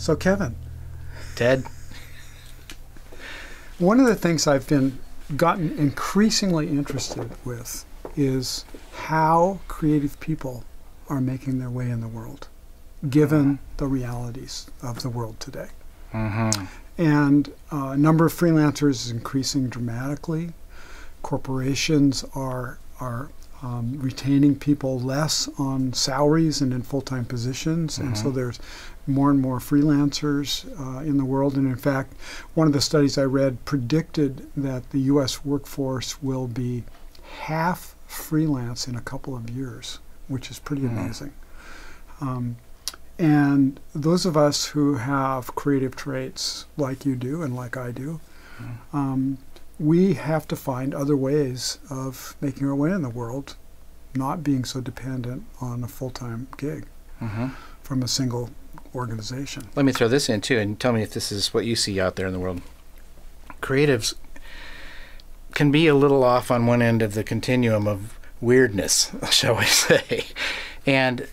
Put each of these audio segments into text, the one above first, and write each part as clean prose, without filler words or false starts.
So Kevin. Ted. One of the things I've gotten increasingly interested with is how creative people are making their way in the world, given the realities of the world today. Mm-hmm. And a number of freelancers is increasing dramatically. Corporations are retaining people less on salaries and in full-time positions, and so there's more and more freelancers in the world. And in fact, one of the studies I read predicted that the U.S. workforce will be half freelance in a couple of years, which is pretty amazing. And those of us who have creative traits like you do and like I do, we have to find other ways of making our way in the world, not being so dependent on a full-time gig from a single organization. Let me throw this in too, and tell me if this is what you see out there in the world. Creatives can be a little off on one end of the continuum of weirdness, shall we say. And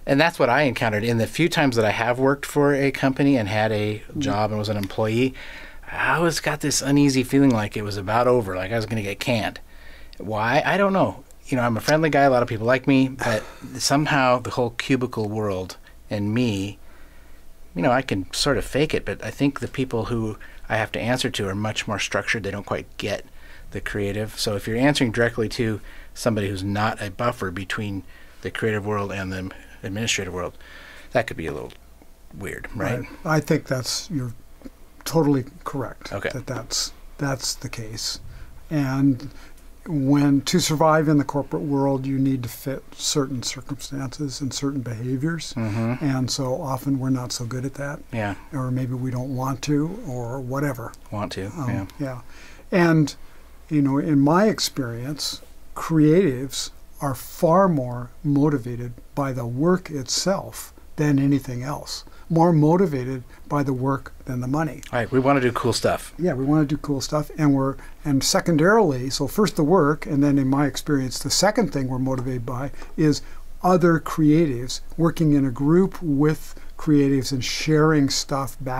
that's what I encountered. In the few times that I have worked for a company and had a job and was an employee, I always got this uneasy feeling like it was about over, like I was going to get canned. Why? I don't know. You know, I'm a friendly guy. A lot of people like me, but somehow the whole cubicle world and me, you know, I can sort of fake it, but I think the people who I have to answer to are much more structured. They don't quite get the creative. So if you're answering directly to somebody who's not a buffer between the creative world and the administrative world, that could be a little weird, right? I think you're totally correct. Okay. That's the case. And to survive in the corporate world, you need to fit certain circumstances and certain behaviors. And so often we're not so good at that. Yeah. Or maybe we don't want to, or whatever. Want to, yeah. And, you know, in my experience, creatives are far more motivated by the work itself than anything else. More motivated by the work than the money. All right, we want to do cool stuff. Yeah, we want to do cool stuff, and secondarily, so first the work, and then in my experience, the second thing we're motivated by is other creatives working in a group with creatives and sharing stuff back